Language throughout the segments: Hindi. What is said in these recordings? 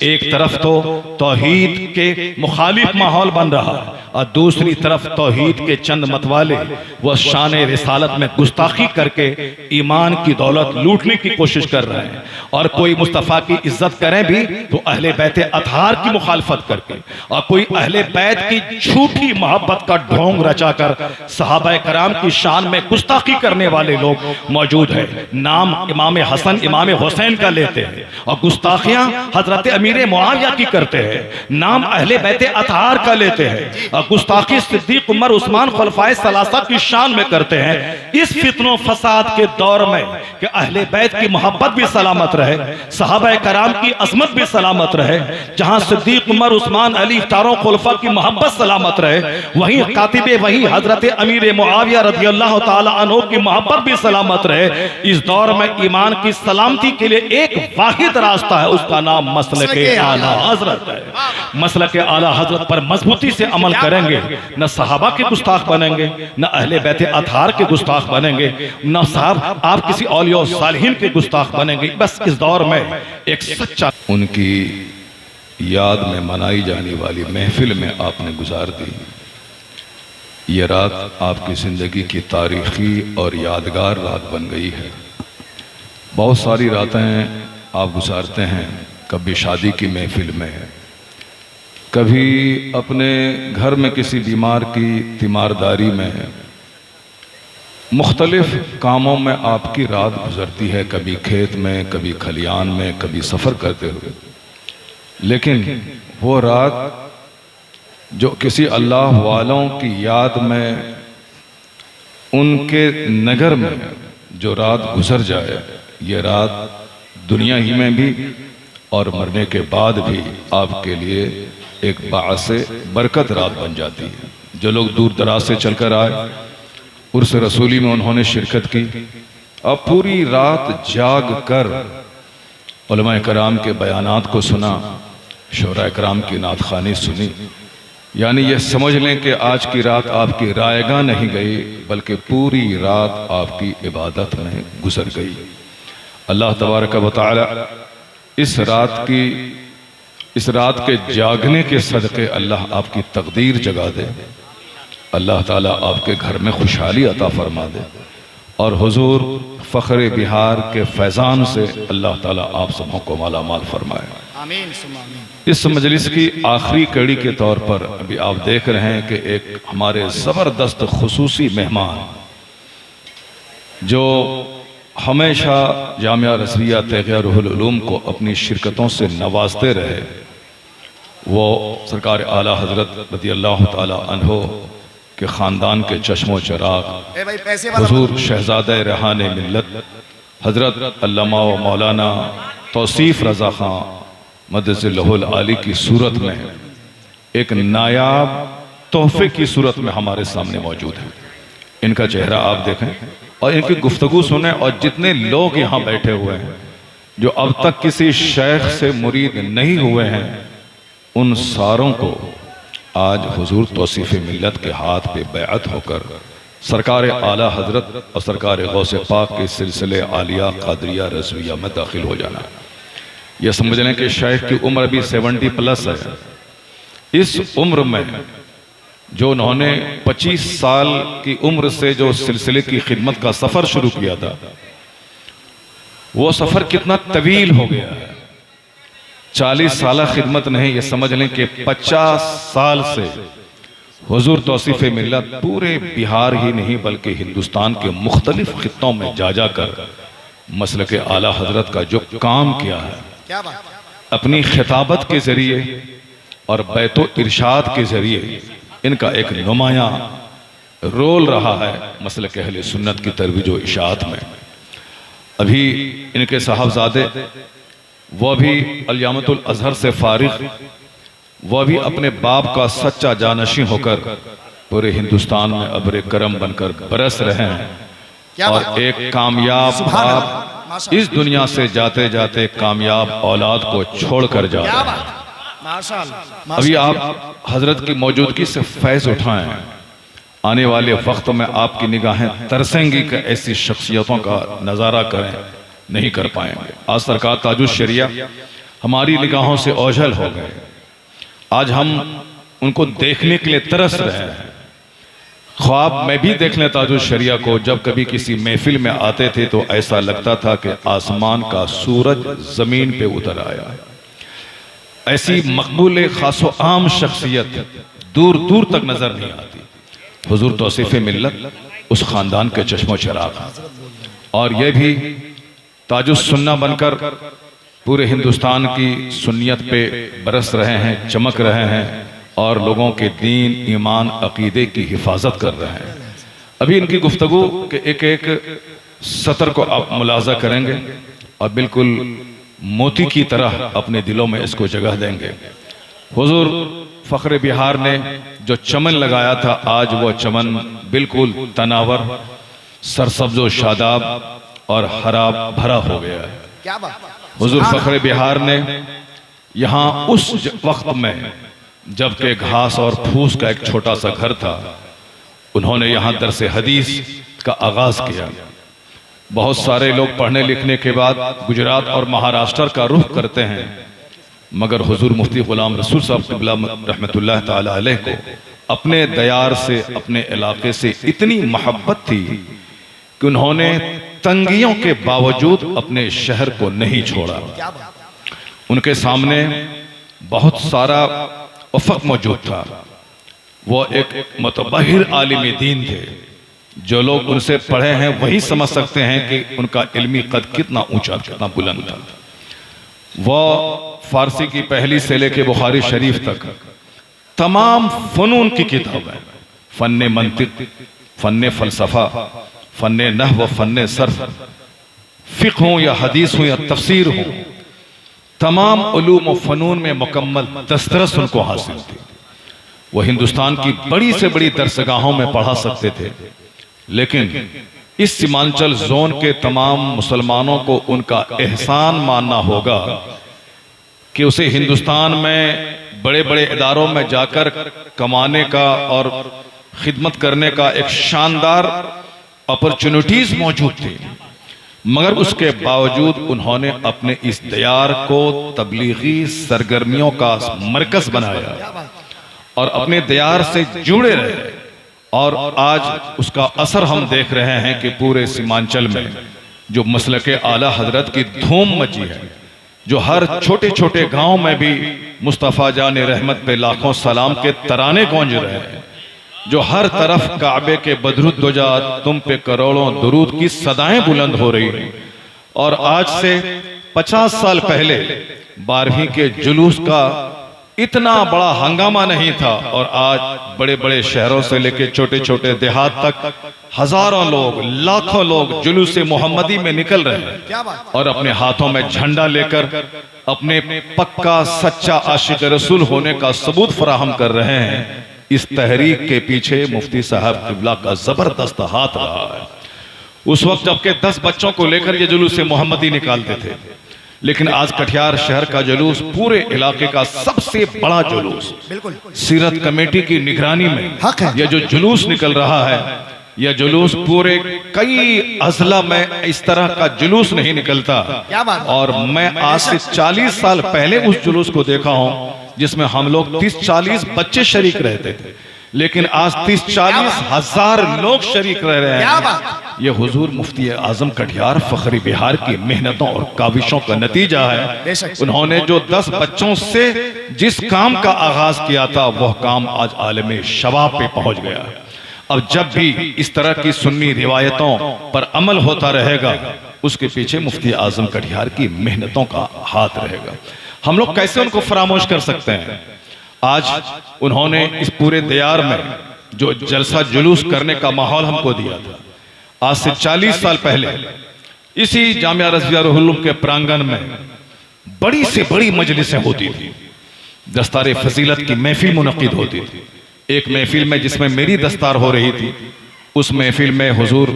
एक तरफ तो तौहीद के मुखालिफ माहौल बन रहा है और दूसरी तरफ तौहीद के चंद मतवाले वह शान रिसालत में गुस्ताखी करके ईमान की दौलत लूटने की कोशिश कर रहे हैं। और कोई मुस्तफ़ा की इज्जत करें भी तो अहले बैत अतहार की मुखालफत करके, और कोई अहले बैत की झूठी मोहब्बत का ढोंग रचाकर सहाबा कराम की शान में गुस्ताखी करने वाले लोग मौजूद है। नाम इमाम हसन इमाम हुसैन का लेते हैं और गुस्ताखियां हजरत अमीर मुआविया की करते हैं। नाम अहले बैत अतहार का लेते हैं और गुस्ताखी सिद्दीक उमर उस्मान खुलफाए सलासा की शान में करते हैं। इस फितनो फसाद के दौर में कि अहले बैत की मोहब्बत भी सलामत रहे, सहाबा कराम की अजमत भी सलामत रहे, जहां सिद्दीक उमर उस्मान अली चारों खुलफा की मोहब्बत सलामत रहे, वहीं कातिबे वहीं हजरत अमीर मुआविया रज़ियल्लाहु ताला अन्हु की मोहब्बत भी सलामत रहे। इस दौर में ईमान की सलामती के लिए एक वाहिद रास्ता है, उसका नाम मसलके आला हजरत है। मसलके आला हजरत पर मजबूती से अमल करेंगे, न सहाबा के गुस्ताख बनेंगे, न अहले बैत अतहार के गुस्ताख बनेंगे, न साहब आप किसी औलिया सालिहीन के गुस्ताख बनेंगे। बस इस दौर में एक सच्चा उनकी याद में मनाई जाने वाली महफिल में आपने गुजार दी। ये रात आपकी ज़िंदगी की तारीखी और यादगार रात बन गई है। बहुत सारी रातें आप गुजारते हैं, कभी शादी की महफिल में, कभी अपने घर में किसी बीमार की तीमारदारी में, मुख्तलिफ कामों में आपकी रात गुजरती है, कभी खेत में, कभी खलियान में, कभी सफ़र करते हुए। लेकिन वो रात जो किसी अल्लाह वालों की याद में उनके नगर में जो रात गुजर जाए, ये रात दुनिया ही में भी और मरने के बाद भी आपके लिए एक बाअसे बरकत रात बन जाती है। जो लोग दूर दराज से चलकर आए, उर्स रसूली में उन्होंने शिरकत की, अब पूरी रात जाग कर उलमाए कराम के बयानात को सुना, शोराए कराम की नात खानी सुनी, यानी ये समझ लें कि आज की रात आपकी रायगा नहीं गई, बल्कि पूरी रात आपकी इबादत में गुजर गई। अल्लाह तबारक व तआला इस रात के जागने के सदक़े अल्लाह आपकी तकदीर जगा दे, अल्लाह ताला आपके घर में खुशहाली अता फरमा दे और हुजूर फ़ख्र बिहार के फैज़ान से अल्लाह ताला आप सबों को माला माल फरमाए। आमीन। इस मजलिस की आखिरी कड़ी के तौर पर अभी आप देख रहे हैं कि एक हमारे ज़बरदस्त खुसूसी मेहमान जो हमेशा जामिया रज़विया तग़िया रुहुल उलूम को अपनी शिरकतों से नवाजते रहे, वो सरकार आला हज़रत रज़ियल्लाहु ताला अन्हो के ख़ानदान के चश्मो चराग हुजूर शहज़ादा रेहान मिल्लत हज़रत अल्लामा व मौलाना तौसीफ़ रज़ा ख़ां मदज़िल्लहुल आली की सूरत में एक नायाब तोहफे की सूरत में हमारे सामने मौजूद है। इनका चेहरा आप देखें और इनकी गुफ्तगू सुने, और जितने लोग यहाँ बैठे हुए हैं जो अब तक किसी शेख से मुरीद नहीं हुए हैं, उन सारों को आज हुजूर तौसीफ़ मिल्लत के हाथ पे बैअत होकर सरकार आला हजरत और सरकार गौसे पाक के सिलसिले आलिया कादरिया रज़विया में दाखिल हो जाना। यह समझ लें कि शेख की उम्र अभी 70+ है। इस उम्र में जो उन्होंने 25 साल की उम्र से जो सिलसिले की खिदमत का सफ़र शुरू किया था, वो सफ़र कितना तवील हो गया है। 40 साल खिदमत नहीं, ये समझ लें कि 50 साल से हुजूर तौसीफ़ मिल्लत पूरे बिहार ही नहीं बल्कि हिंदुस्तान के मुख्तलिफ खित्तों में जा कर मसलक आला हजरत का जो काम किया है, अपनी खिताबत के ज़रिए और बैतो इरशाद के ज़रिए इनका एक नुमायां रोल रहा है मसलक अहले सुन्नत की तरवीज व इशाअत में। अभी इनके साहबजादे वह भी अल-जामिअतुल अज़हर से फारिग, वह भी अपने बाप का सच्चा जानशी होकर पूरे हिंदुस्तान में अब्र करम बनकर बरस रहे हैं, और एक कामयाब बाप इस दुनिया से जाते जाते कामयाब औलाद को छोड़कर जा रहे हैं। अभी आप हजरत की मौजूदगी से फैज़ उठाएं, आने वाले वक्त में आपकी निगाहें तरसेंगी कि ऐसी शख्सियतों का नज़ारा करें, नहीं कर पाएंगे। आज सरकार ताजुश शरिया हमारी निगाहों से ओझल हो गए। आज हम उनको देखने के लिए तरस रहे हैं। ख्वाब में भी देख लें ताजुल शरिया को, जब कभी किसी महफिल में आते थे तो ऐसा लगता था कि आसमान का सूरज जमीन पे उतर आया। ऐसी मकबूल खासो आम शख्सियत दूर दूर तक नजर नहीं आती। हुजूर तौसीफ मिल्लत उस खानदान के चश्मो चिराग, और यह भी ताजुस सुन्ना बनकर पूरे हिंदुस्तान की सुन्नियत पे बरस रहे हैं, चमक रहे हैं और लोगों के दीन, ईमान, अकीदे की हिफाजत कर रहे हैं। अभी इनकी गुफ्तगू के एक एक सतर को आप मुलाजा करेंगे और बिल्कुल मोती की तरह अपने दिलों में इसको जगह देंगे। हुजूर फ़ख्र बिहार ने जो चमन लगाया था, आज वो चमन बिल्कुल तनावर, सरसब्ज़ो शादाब और हरा भरा हो गया है। क्या बात। हुजूर फ़ख्र बिहार ने यहाँ उस वक्त में जबकि घास और फूस का एक छोटा सा घर था, उन्होंने यहाँ दरस हदीस का आगाज किया। बहुत सारे लोग पढ़ने लिखने के बाद गुजरात और महाराष्ट्र का रुख करते हैं, मगर हुजूर मुफ्ती गुलाम रसूल साहब क़िबला रहमतुल्लाह ताला अलैह को अपने दयार से, अपने इलाके से इतनी मोहब्बत थी कि उन्होंने तंगियों के बावजूद अपने शहर को नहीं छोड़ा। उनके सामने बहुत सारा उफ़क़ मौजूद था। वो एक मुतबहिर आलिम दीन थे। जो लोग उनसे पढ़े हैं वही समझ सकते हैं कि उनका इल्मी कद कितना ऊंचा, कितना बुलंद था। वो फारसी की पहली से लेके बुखारी शरीफ तक तमाम फ़नून की किताब है। फ़न्ने मंतिक़, फ़न्ने फ़लसफ़ा, फ़न्ने नहव, फ़न्ने सर्फ़, फ़िक़्ह हो या हदीस हो या तफ़सीर हो, तमाम उलूम व फ़नून में मुकम्मल दस्तरस उनको हासिल थी। वो हिंदुस्तान की बड़ी से बड़ी दरसगाहों में पढ़ा सकते थे, लेकिन इस सीमांचल जोन के तमाम मुसलमानों को उनका एहसान मानना होगा कि उसे हिंदुस्तान में बड़े बड़े इदारों में जाकर कमाने का और खिदमत करने का एक शानदार अपॉर्चुनिटीज मौजूद थी, मगर उसके बावजूद उन्होंने अपने इस दयार को तबलीगी सरगर्मियों का मरकज बनाया और अपने दयार से जुड़े रहे। और आज उसका असर हम देख रहे हैं कि पूरे सीमांचल में जो मसलके आला हजरत की धूम मची है, जो हर छोटे छोटे गांव में भी मुस्तफ़ा जान रहमत पे लाखों सलाम के तराने गूंज रहे हैं, जो हर तरफ काबे के बदरुद्दोजा तुम पे करोड़ों दुरूद की सदाएं बुलंद हो रही हैं। और आज से 50 साल पहले 12वीं के जुलूस का इतना बड़ा हंगामा नहीं था, और आज बड़े बड़े शहरों से लेकर छोटे छोटे देहात तक हजारों लोग, लाखों लोग जुलूस मोहम्मदी में निकल रहे हैं और अपने हाथों में झंडा लेकर अपने पक्का सच्चा आशिक रसूल होने का सबूत फराहम कर रहे हैं। इस तहरीक के पीछे मुफ्ती साहब क़िबला का जबरदस्त हाथ रहा है। उस वक्त जबकि 10 बच्चों को लेकर ये जुलूस मोहम्मदी निकालते थे, लेकिन आज कटिहार शहर का जुलूस पूरे इलाके का सबसे बड़ा जुलूस, सीरत कमेटी की निगरानी में यह जो जुलूस निकल रहा है, यह जुलूस पूरे कई अजला में इस तरह का जुलूस नहीं निकलता। और मैं आज से 40 साल पहले उस जुलूस को देखा हूं जिसमें हम लोग 30-40 बच्चे शरीक रहते थे, लेकिन आज 30-40 हजार लोग शरीक रह रहे हैं। यह हुजूर मुफ्ती आजम कटिहार फ़ख्र बिहार की मेहनतों और काविशों का नतीजा है। उन्होंने जो 10 बच्चों से जिस काम का आगाज किया था, वह काम आज आलम शबाब पे पहुंच गया है। अब जब भी इस तरह की सुन्नी रिवायतों पर अमल होता रहेगा, उसके पीछे मुफ्ती आजम कटिहार की मेहनतों का हाथ रहेगा। हम लोग कैसे उनको फरामोश कर सकते हैं? आज उन्होंने इस पूरे दयार में जो जलसा जुलूस करने का माहौल हमको दिया था, आज से 40 साल पहले इसी जामिया रज़विया रुहुल उलूम के प्रांगण में बड़ी से बड़ी मजलिसें होती थी, दस्तार फजीलत की महफिल मुनक़िद होती थी। एक महफिल में जिसमें मेरी दस्तार हो रही थी, उस महफिल में हुजूर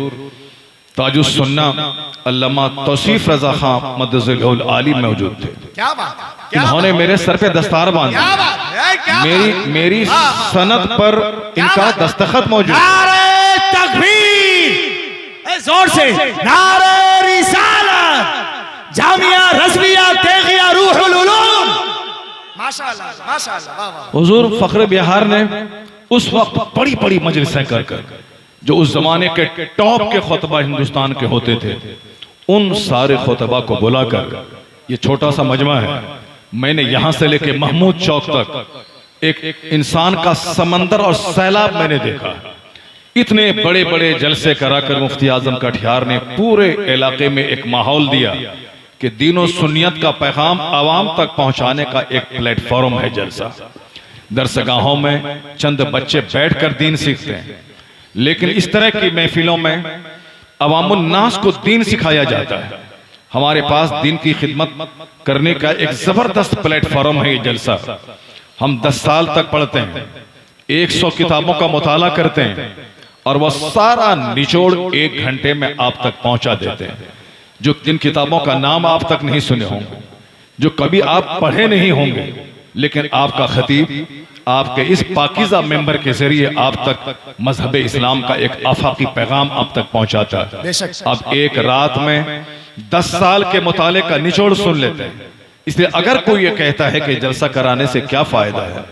ताजुस सुन्ना अल्लामा तौसीफ रजा खां मद्दज़िल आली मौजूद थे। क्या बात। इन्होंने मेरे सर पे दस्तार बांधी, मेरी सनद पर इनका दस्तखत मौजूद। नारे तकबीर, जोर से नारे रिसालत, जामिया रज़विया तेगिया रूह रूहुल उलूम। माशाअल्लाह माशाअल्लाह, वाह वाह। हुजूर फख्र बिहार ने उस वक्त बड़ी बड़ी मजलिसें कर जो उस जमाने के टॉप के खुतबा हिंदुस्तान के होते थे, उन सारे खुतबा को बुलाकर, ये छोटा सा मजमा है, मैंने यहां से लेके महमूद चौक तक एक इंसान का समंदर और सैलाब मैंने देखा। इतने बड़े बड़े जलसे कराकर मुफ्ती आजम कटिहार ने पूरे इलाके में एक माहौल दिया कि दीनो सुन्नियत का पैगाम आवाम तक पहुंचाने का एक प्लेटफॉर्म है जलसा। दरसगाहों में चंद बच्चे बैठकर दीन सीखते हैं, लेकिन इस तरह की महफिलों में अवामुन नास को दीन सिखाया जाता है। हमारे पास दीन की खिदमत करने का एक जबरदस्त प्लेटफॉर्म है ये जलसा। हम 10 साल तक पढ़ते हैं, 100 किताबों का मुताला करते हैं और वह सारा निचोड़ 1 घंटे में आप तक पहुंचा देते हैं। जो जिन किताबों का नाम आप तक नहीं सुने होंगे, जो कभी आप पढ़े नहीं होंगे, लेकिन आपका खतीब आपके इस पाकीज़ा मेंबर के जरिए आप तक मजहब इस्लाम का एक आफाकी पैगाम आप तक पहुंचाता है। अब एक रात में 10 साल के मुताले का निचोड़ सुन लेते हैं। इसलिए अगर कोई ये कहता है कि जलसा कराने से क्या फायदा है,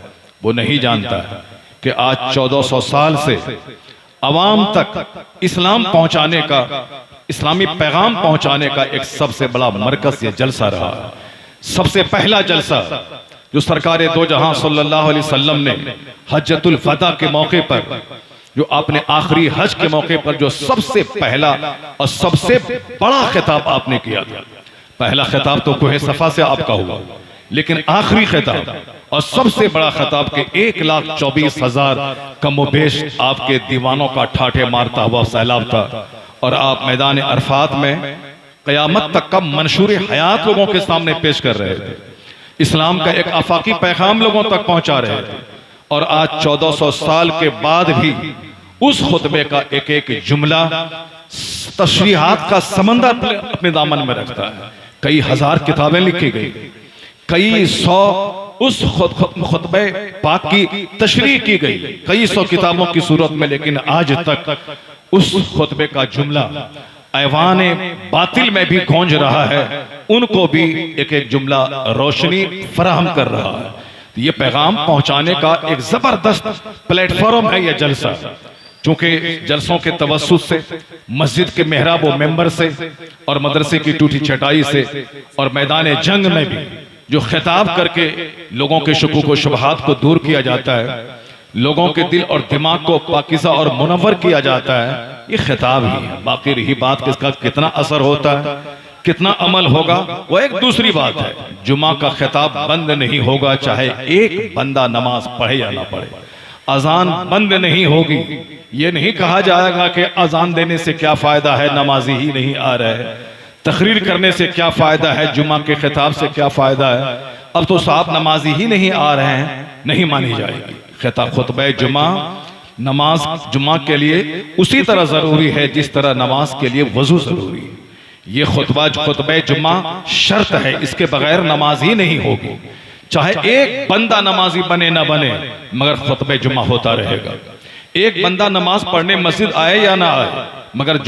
वो नहीं जानता है कि आज 1400 साल से अवाम तक इस्लाम पहुंचाने का, इस्लामी पैगाम पहुंचाने का एक सबसे बड़ा मरकज ये जलसा रहा है। सबसे पहला जलसा जो सरकार दो जहां सल्लल्लाहु अलैहि वसल्लम ने हज्जतुल फदा के मौके पर, जो आपने आखिरी हज के मौके पर जो सबसे पहला और सबसे बड़ा खिताब आपने किया था। पहला खिताब तो कोहे सफा से आपका हुआ, लेकिन आखिरी खिताब और सबसे बड़ा खिताब के 1,24,000 कमोबेश आपके दीवानों का ठाठे मारता हुआ सैलाब था। और आप मैदान अरफात में क़यामत तक का मंशूर हयात लोगों के सामने पेश कर रहे थे। इस्लाम का एक आफाकी पैगाम लोगों तक पहुंचा रहे थे। और आज 1400 साल के बाद भी उस खुतबे का एक एक जुमला तशरीहात का समंदर अपने दामन में रखता है। कई हजार किताबें लिखी गई, कई सौ उस खुतबे पाक की तशरीह की गई, कई सौ किताबों की सूरत में, लेकिन आज तक उस खुतबे का जुमला ऐवाने बातिल में भी गूंज रहा है, उनको भी एक एक जुमला रोशनी फराहम कर रहा है। तो ये पैगाम पहुंचाने का एक जबरदस्त प्लेटफॉर्म है ये जलसा। चूंकि जलसों के तवस्सुत से, मस्जिद के मेहराब व मेंबर से और मदरसे की टूटी चटाई से और मैदान जंग में भी जो खिताब करके लोगों के शुकूक व शुबहात को दूर किया जाता है, लोगों के दिल और दिमाग को पाकीज़ा और मुनव्वर किया जाता है, ये खिताब ही है। बाकी रही बात कि इसका कितना असर होता है, कितना अमल होगा, वो एक दूसरी बात है। जुमा का खिताब बंद नहीं होगा चाहे एक बंदा नमाज पढ़े या ना पढ़े। अजान बंद नहीं होगी, ये नहीं कहा जाएगा कि अजान देने से क्या फायदा है, नमाजी ही नहीं आ रहे, तकरीर करने से क्या फायदा है, जुमा के खिताब से क्या फायदा है, अब तो साहब नमाजी ही नहीं आ रहे हैं, नहीं मानी जाएगी। खिताब खुतबे जुमा, नमाज जुमा के लिए उसी तरह जरूरी है जिस तरह नमाज के लिए वजू जरूरी है। ये खुतबे जुमा शर्त है, इसके बगैर नमाज ही नहीं होगी। चाहे एक बंदा नमाजी बने ना बने, मगर खुतबे जुमा होता रहेगा। एक बंदा नमाज पढ़ने मस्जिद आए या ना आए, मगर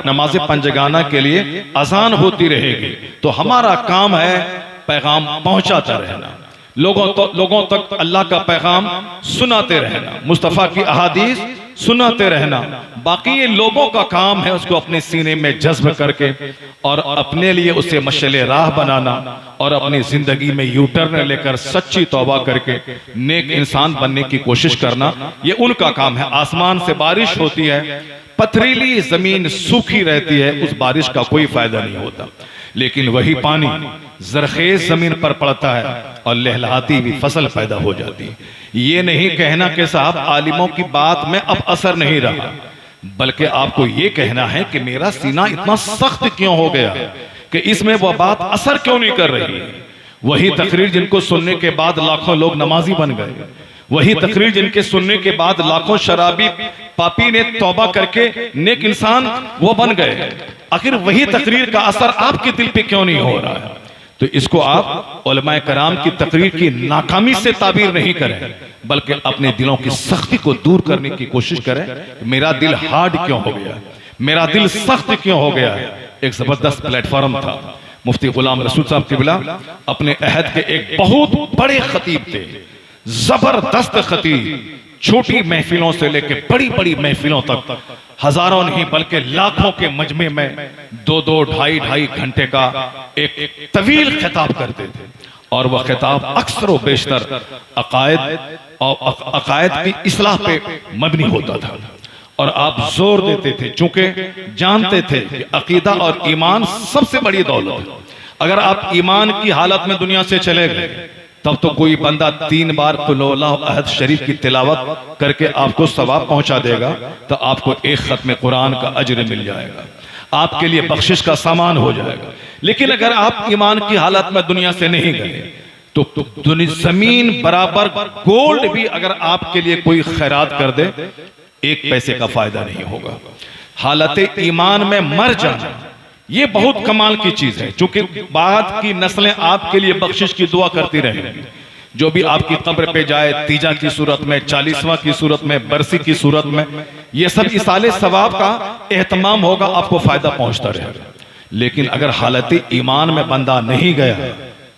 नमाज पंजगाना के लिए अजान होती रहेगी। तो हमारा काम है पैगाम पहुंचाता रहना, लोगों तक अल्लाह का पैगाम सुनाते रहना, मुस्तफ़ा की अहादीस सुनाते रहना। बाकी ये लोगों का काम है उसको अपने सीने में जज्ब करके और अपने लिए उसे मशले राह बनाना और अपनी जिंदगी में यू टर्न लेकर सच्ची तौबा करके नेक इंसान बनने की कोशिश करना, ये उनका काम है। आसमान से बारिश होती है, पथरीली जमीन सूखी रहती है, उस बारिश का कोई फायदा नहीं होता, लेकिन वही पानी जरखेज जमीन पर पड़ता है और लहलहाती हुई फसल पैदा हो जाती है। ये नहीं कहना कि साहब आलिमों की बात में अब असर नहीं रहा, बल्कि आपको ये कहना है कि मेरा सीना इतना सख्त क्यों हो गया कि इसमें वह बात असर क्यों नहीं कर रही है। वही तकरीर जिनको सुनने के बाद लाखों लोग नमाजी बन गए, वही तकरीर जिनके सुनने के बाद लाखों शराबी पापी ने तौबा करके नेक इंसान वो बन गए, आखिर वही तकरीर का असर आपके दिल पे क्यों नहीं हो रहा है? तो इसको आप उलमाए कराम की तकरीर की नाकामी से ताबीर नहीं करें, बल्कि अपने दिलों की सख्ती को दूर करने की कोशिश करें। मेरा दिल हार्ड क्यों हो गया, मेरा दिल सख्त क्यों हो गया है? एक जबरदस्त प्लेटफॉर्म था, मुफ्ती गुलाम रसूल साहब किबला अपने अहद के एक बहुत बड़े खतीब थे, जबरदस्त खतीब। छोटी महफिलों से लेकर बड़ी बड़ी महफिलों तक हजारों नहीं बल्कि लाखों के मजमे में 2-2, 2.5 घंटे का एक तवील खिताब करते थे। और वह खिताब अक्सर व बेशतर अकायद की इस्लाह पे मबनी होता था। और आप जोर देते थे, चूंकि जानते थे कि अकीदा और ईमान सबसे बड़ी दौलत है। अगर आप ईमान की हालत में दुनिया से चले गए तब तो कोई बंदा 3 बार कुल अहद शरीफ की तिलावत करके आपको सवाब पहुंचा देगा, तो आपको एक खत्म कुरान का अजर मिल जाएगा, आपके लिए बख्शिश का सामान हो जाएगा। लेकिन अगर आप ईमान की हालत में दुनिया से नहीं गए तो जमीन बराबर गोल्ड भी अगर आपके लिए कोई खैरात कर दे, 1 पैसे का फायदा नहीं होगा। हालत ईमान में मर जाना ये बहुत कमाल की चीज है, क्योंकि बाद की नस्लें आपके लिए बख्शिश की दुआ करती रहेंगी। जो भी आपकी कब्र पे जाए, तीजा की सूरत में, 40वां की सूरत में, बरसी की सूरत में, ये सब इसाले सवाब का एहतमाम होगा, आपको फायदा पहुंचता रहेगा। लेकिन अगर हालत ईमान में बंदा नहीं गया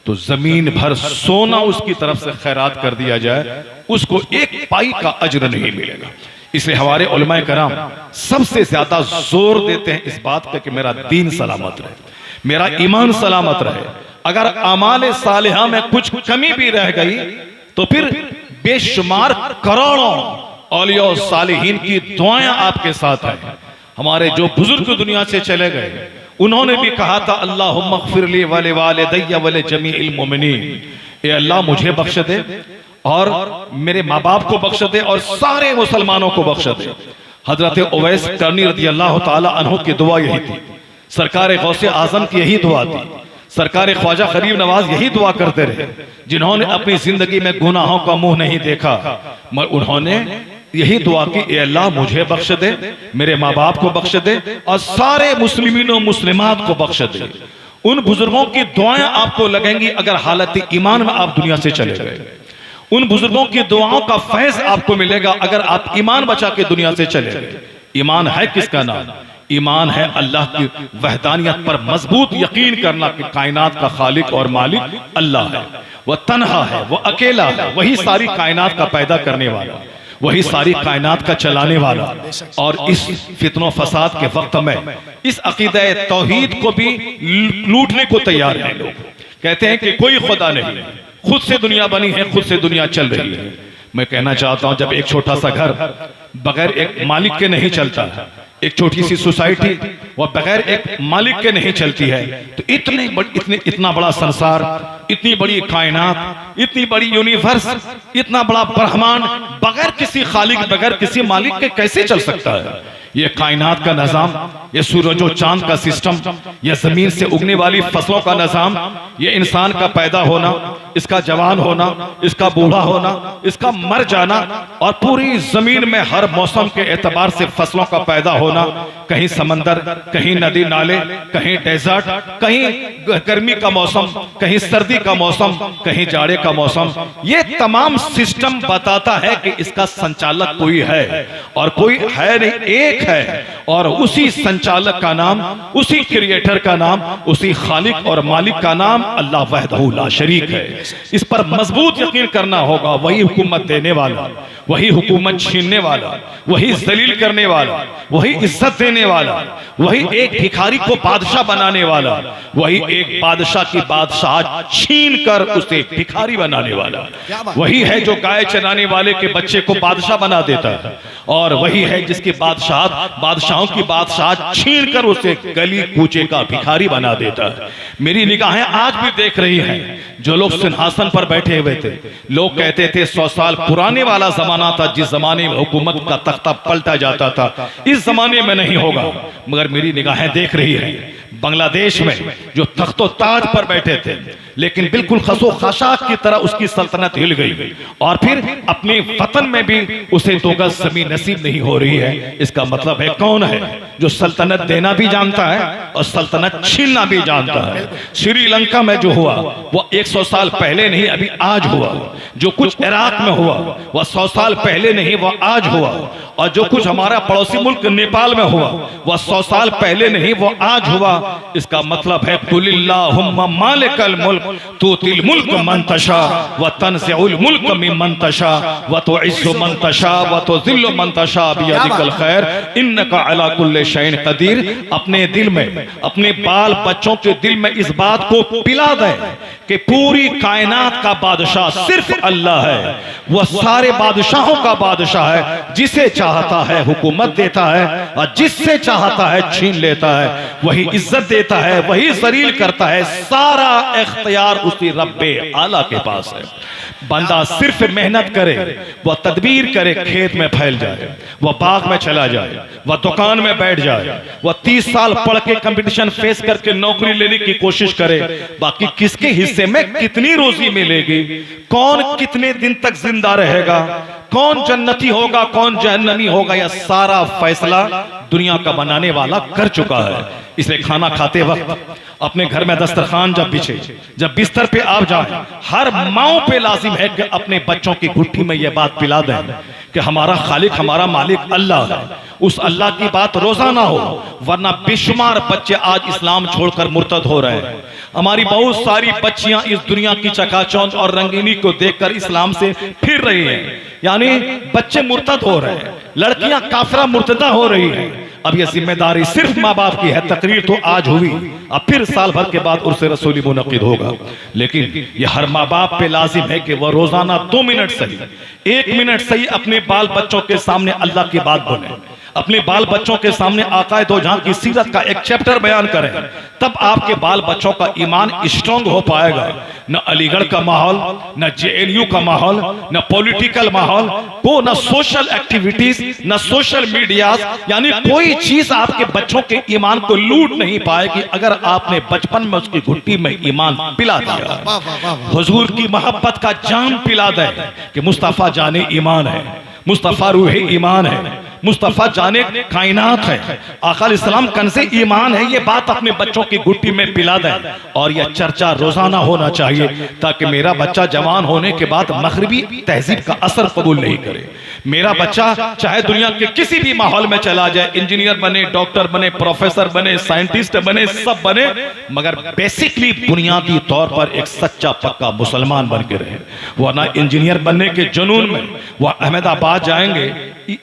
तो जमीन भर सोना उसकी तरफ से खैरात कर दिया जाए, उसको 1 पाई का अज्र नहीं मिलेगा। इसलिए हमारे उलमाए कराम सबसे ज्यादा जोर देते हैं इस बात पे कि मेरा दीन सलामत रहे, मेरा ईमान सलामत रहे। अगर अमाले सालिहा में कुछ कमी भी रह गई तो फिर बेशुमार करोड़ों औलिया और सालिहीन की दुआएं आपके साथ हैं। हमारे जो बुजुर्ग दुनिया से चले गए उन्होंने भी कहा था, अल्लाहुम्मा ग़फ़िरली व लिवालिदैया व लिजमीइल मुमिनीन, ए अल्लाह मुझे बख्श दे और मेरे माँ बाप को बख्श दे और सारे मुसलमानों को बख्श दे। हजरत उवैस करनी रज़ी अल्लाह ताला अन्हु की दुआ यही थी, सरकार गौसे आजम की यही दुआ थी, सरकार ख्वाजा गरीब नवाज यही दुआ करते रहे, जिन्होंने अपनी जिंदगी में गुनाहों का मुंह नहीं देखा, मगर उन्होंने यही दुआ की, ए अल्लाह मुझे बख्श दे, मेरे माँ बाप को बख्श दे और सारे मुस्लिमीन और मुस्लिमात को बख्श दे। उन बुजुर्गों की दुआएं आपको लगेंगी अगर हालत ईमान में आप दुनिया से चले गए। उन बुजुर्गों की दुआओं का फैज आपको मिलेगा अगर आप ईमान बचा के दुनिया से चले गए। ईमान है किसका नाम? ईमान है अल्लाह की वहदानियत पर मजबूत यकीन करना कि कायनात का खालिक और मालिक अल्लाह है, वह तन्हा है, वह अकेला है, वही सारी कायनात का पैदा करने वाला, वही सारी कायनात का चलाने वाला। और इस फितनो फसाद के वक्त में इस अकीदा तौहीद को भी लूटने को तैयार हैं लोग। कहते हैं कि कोई खुदा नहीं है, खुद से दुनिया बनी है, खुद से दुनिया चल रही है। मैं कहना चाहता हूं, जब एक छोटा सा घर बगैर एक मालिक के नहीं चलता है, एक छोटी सी सोसाइटी वह बगैर एक मालिक के नहीं चलती है, तो इतना बड़ा संसार, इतनी बड़ी कायनात, इतनी बड़ी यूनिवर्स, इतना बड़ा ब्रह्मांड बगैर किसी खालिक, बगैर किसी मालिक के कैसे चल सकता है? ये कायनात का निजाम, ये सूरज और चांद का सिस्टम, ये जमीन से उगने वाली फसलों का निजाम, ये इंसान का पैदा होना, इसका जवान होना, इसका बूढ़ा होना, इसका मर जाना, और पूरी जमीन में हर मौसम के एतबार से फसलों का पैदा होना, कहीं समंदर, कहीं नदी नाले, कहीं डेजर्ट, कहीं गर्मी का मौसम, कहीं सर्दी का मौसम, कहीं जाड़े का मौसम, ये तमाम सिस्टम बताता है कि इसका संचालक कोई है और कोई है नहीं, एक है। और उसी संचालक का नाम, उसी क्रिएटर का नाम, उसी खालिक और मालिक का नाम अल्लाह वहदहू ला शरीक है। इस पर मजबूत यकीन करना होगा। वही हुकूमत देने वाला, वही हुकूमत छीनने वाला, वही जलील करने वाला, वही इज्जत देने वाला, वही एक भिखारी को बादशाह बनाने वाला, वही एक बादशाह की बादशाह छीन कर उसे भिखारी बनाने वाला, वही है जो गाय चराने वाले के बच्चे को बादशाह बना देता है, और वही है जिसकी बादशाहों की बादशाह छीन कर उसे गली कूचे का भिखारी बना देता है। मेरी निगाहें आज भी देख रही हैं, जो लोग सिंहासन पर बैठे हुए थे, लोग कहते थे 100 साल पुराने वाला जमाना था जिस जमाने में हुकूमत का तख्ता पलटा जाता था, इस जमाने में नहीं होगा। मगर मेरी निगाहें देख रही है बांग्लादेश में जो तख्तो ताज पर बैठे थे, लेकिन बिल्कुल खसो खशाक की तरह उसकी सल्तनत हिल गई और फिर अपने वतन में भी उसे 2 गज जमीन नसीब नहीं हो रही है। इसका मतलब है कौन है जो सल्तनत देना भी जानता है और सल्तनत छीनना भी जानता है। श्रीलंका में जो हुआ वो 100 साल पहले नहीं अभी आज हुआ, जो कुछ इराक में हुआ वह 100 साल पहले नहीं वह आज हुआ, और जो कुछ हमारा पड़ोसी मुल्क नेपाल में हुआ वह 100 साल पहले नहीं वो आज हुआ। इसका मतलब है कुलिल्लाहुम्मा मालिकल मुल्क तुतिल मुल्क मन तशा व तनज़िउल मुल्क मिम्मन तशा व तुइज़्ज़ु मन तशा व तुज़िल्लु मन तशा बियदिकल खैर इन्नका अला कुल्लि शैइन कदीर। अपने दिल में, अपने बाल बच्चों के दिल में इस बात को पिला दे कि पूरी कायनात का बादशाह सिर्फ अल्लाह है। वह सारे बादशाहों का बादशाह है, जिसे चाहता है हुकूमत देता है और जिससे चाहता है छीन लेता है। वही इज्जत देता है, वही जलील करता है। सारा इख्तियार उसी रब्बे आला के पास है। बंदा सिर्फ मेहनत करे, वह तदबीर करे, खेत में फैल जाए, वह बाग में चला जाए, वह दुकान में बैठ जाए, वह 30 साल पढ़ के कंपटीशन फेस करके नौकरी लेने की कोशिश करे। बाकी किसके हिस्से में कितनी रोजी मिलेगी, कौन कितने दिन तक जिंदा रहेगा, कौन जन्नती होगा कौन जहन्नमी होगा, यह सारा फैसला दुनिया का बनाने वाला कर चुका है। इसलिए खाना खाते वक्त अपने घर में दस्तरखान जब बिछे, जब बिस्तर पे आप जाए, हर माँ पे लाजिम है कि अपने बच्चों की गुट्ठी में यह बात पिला दें कि हमारा खालिक, हमारा मालिक अल्लाह है। उस अल्लाह की बात रोजाना हो, वरना बेशुमार बच्चे आज इस्लाम छोड़कर मुर्तद हो रहे हैं। हमारी बहुत सारी बच्चियां इस दुनिया की चकाचौंध और रंगीनी को देखकर इस्लाम से फिर रही हैं, यानी बच्चे मुर्तद हो रहे हैं, लड़कियां काफिरा मुर्तदा हो रही हैं। अब यह जिम्मेदारी सिर्फ माँ बाप की है। तकरीर तो आज हुई, अब फिर साल भर के बाद उर्से रसूली मुनक़िद होगा, लेकिन यह हर माँ बाप पे लाजिम है कि वह रोजाना 2 मिनट सही, 1 मिनट सही अपने बाल बच्चों के सामने अल्लाह की बात बोले, अपने बाल बच्चों के सामने आकाए दो जहां की सीरत का एक चैप्टर बयान करें। तब आपके बाल बच्चों का ईमान स्ट्रांग हो पाएगा। न अलीगढ़ का माहौल, न JNU का माहौल, न पॉलिटिकल माहौल, को न सोशल एक्टिविटीज, न सोशल मीडिया, यानी कोई चीज आपके बच्चों के ईमान को लूट नहीं पाएगी अगर आपने बचपन में उसकी घुट्टी में ईमान पिला दिया। हुजूर की मोहब्बत का जाम पिला दे कि मुस्तफा जाने ईमान है, मुस्तफा रूह ईमान है, मुस्तफा जाने कायनात है, आका अलैहिस्सलाम कंज़े ईमान है। ये बात अपने बच्चों की गुट्टी में पिला दे और यह चर्चा रोजाना होना चाहिए ताकि मेरा बच्चा जवान होने के बाद मगरिबी तहजीब का असर कबूल नहीं करे। मेरा बच्चा चाहे दुनिया के किसी भी माहौल में चला जाए, इंजीनियर बने, डॉक्टर बने, प्रोफेसर बने, साइंटिस्ट बने, सब बने, मगर बेसिकली बुनियादी तौर पर एक सच्चा पक्का मुसलमान बन के रहे। वरना इंजीनियर बनने के जुनून में वह अहमदाबाद जाएंगे,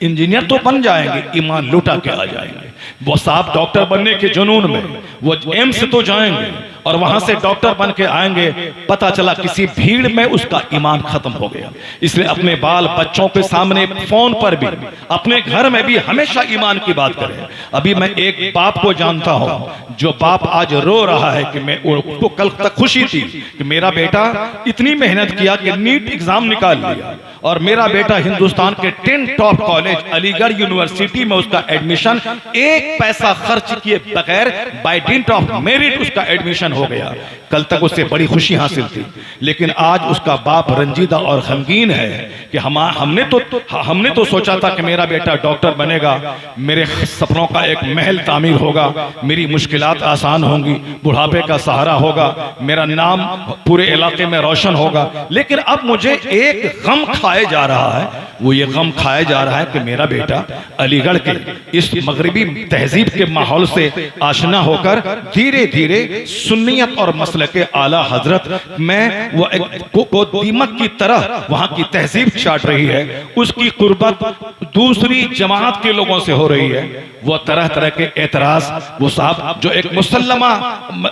इंजीनियर तो बन जाएंगे, ईमान लुटा के आ जाएंगे। वो साहब डॉक्टर बनने के जुनून में वो एम्स तो जाएंगे और वहां से डॉक्टर बन के आएंगे, पता चला किसी भीड़ में उसका ईमान खत्म हो गया। इसलिए अपने बाल बच्चों के सामने, फोन पर भी, अपने घर में भी हमेशा ईमान की बात करें। अभी मैं एक बाप को जानता हूं, जो बाप आज रो रहा है कि मैं, उसको कल तक खुशी थी कि मेरा बेटा इतनी मेहनत किया कि नीट एग्जाम निकाल लिया और मेरा बेटा हिंदुस्तान के 10 टॉप कॉलेज अलीगढ़ यूनिवर्सिटी में उसका एडमिशन, एक पैसा खर्च किए बगैर बाय डिंट ऑफ मेरिट उसका एडमिशन हो गया। कल तक उससे बड़ी खुशी हासिल थी, लेकिन आज उसका बाप रंजीदा और गमगीन है कि हमने तो सोचा था कि मेरा बेटा डॉक्टर बनेगा, मेरे सपनों का एक महल तामीर होगा, मेरी मुश्किलात आसान होंगी, बुढ़ापे का सहारा होगा, मेरा नाम पूरे इलाके में रोशन होगा। लेकिन अब मुझे एक गम खाए जा रहा है, वो ये गम खाया जा रहा है कि मेरा बेटा अलीगढ़ के इस मगरिबी तहजीब के माहौल से आशना होकर धीरे धीरे सुन्नियत और मसलक आला हजरत में वो को दीमक की तरह वहां की तहजीब चाट रही है। उसकी कुर्बत दूसरी जमात के लोगों से हो रही है। वो तरह तरह के एतराज, वो साहब जो एक मुसल्लमा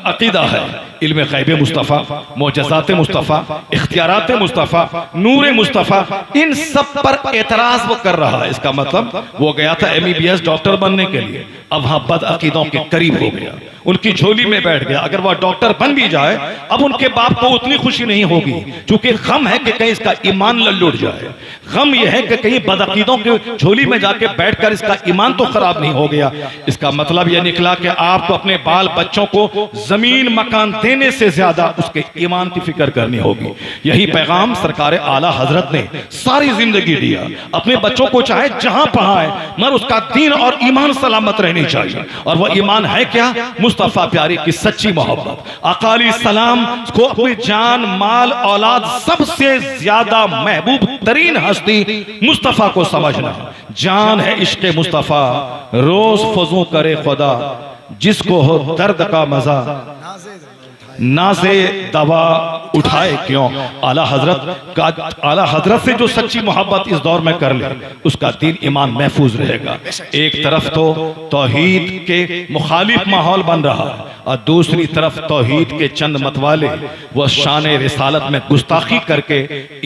अकीदा है, इल्म गैब मुस्तफ़ा, मोजज़ात मुस्तफ़ा, इख्तियारात मुस्तफ़ा, नूर मुस्तफ़ा, इन सब पर एतराज वो कर रहा है। इसका मतलब वो गया था MBBS डॉक्टर बनने के लिए, अब वहां बद अकीदों के करीब हो गया, उनकी झोली में बैठ गया। अगर वह डॉक्टर बन भी जाए, अब उनके बाप को उतनी खुशी नहीं होगी, क्योंकि गम है कि कहीं इसका ईमान न लुट जाए। गम यह है कि कहीं बदअकीदों के झोली में जाके बैठकर इसका ईमान तो खराब नहीं हो गया। इसका मतलब यह निकला कि आपको अपने बाल बच्चों को जमीन मकान देने से ज्यादा उसके ईमान की फिक्र करनी होगी। यही पैगाम सरकार आला हजरत ने सारी जिंदगी दिया। अपने बच्चों को चाहे जहां पढ़ाए मगर उसका दीन और ईमान सलामत रहनी चाहिए। और वह ईमान है क्या? मुस्तफा प्यारे की सच्ची मोहब्बत। आका अलैहिस्सलाम को अपनी जान, माल, औलाद सबसे ज्यादा महबूब तरीन हस्ती मुस्तफा को समझना। जान है इश्क मुस्तफा, रोज फजू करे खुदा, जिसको हो दर्द का मजा नाज़े दवा उठाए क्यों। आला हजरत से जो सच्ची मोहब्बत इस दौर में कर ले उसका दीन ईमान महफूज रहेगा। एक तरफ तो तौहीद के मुखालिफ माहौल बन रहा है और दूसरी तरफ तौहीद के चंद मतवाले वह शान रिसालत में गुस्ताखी करके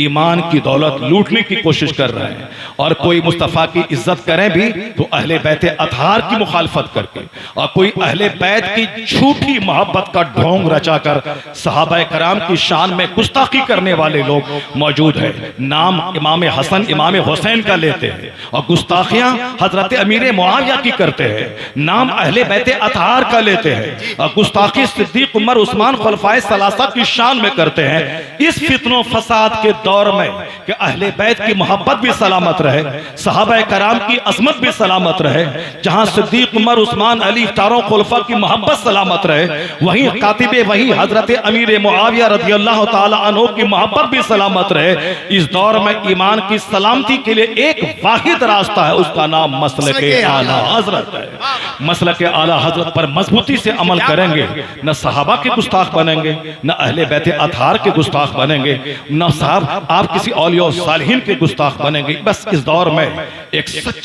ईमान की दौलत लूटने की कोशिश कर रहे हैं। और कोई मुस्तफ़ा की इज्जत करें भी तो अहले बैत अतहार की मुखालफत करके, और कोई अहले बैत की झूठी मोहब्बत का ढोंग रचा कर सहाबा कराम की शान में गुस्ताखी करने वाले लोग मौजूद हैं। नाम इमाम हसन, इमाम हुसैन का लेते हैं और गुस्ताखियां हजरत अमीर मुआविया की करते हैं। नाम अहले बैत अतहार का लेते हैं और गुस्ताखी सिद्दीक, उमर, उस्मान, खुलफाए सलासा की शान में करते हैं। इस फितनो फसाद के दौर में कि अहले बैत की मोहब्बत भी सलामत रहे, सहाबा कराम की अजमत भी सलामत रहे, जहां सिद्दीक, उमर, उस्मान, अली, चारों खुलफा की मोहब्बत सलामत रहे, वहीं कातिबे वही हजरत अमीर मुआविया रज़ियल्लाहु ताला अन्हु की मोहब्बत भी सलामत रहे। इस दौर में ईमान की सलामती के लिए एक वाहिद रास्ता है, उसका नाम मसलके आला हजरत है। मसलके आला हजरत पर मजबूती से अमल करेंगे, न सहाबा के गुस्ताख बनेंगे, न अहले बैत अतहार के गुस्ताख बनेंगे, न साहब आप किसी औलिया सालिहीन के गुस्ताख बनेंगे। बस इस दौर में एक सच्चा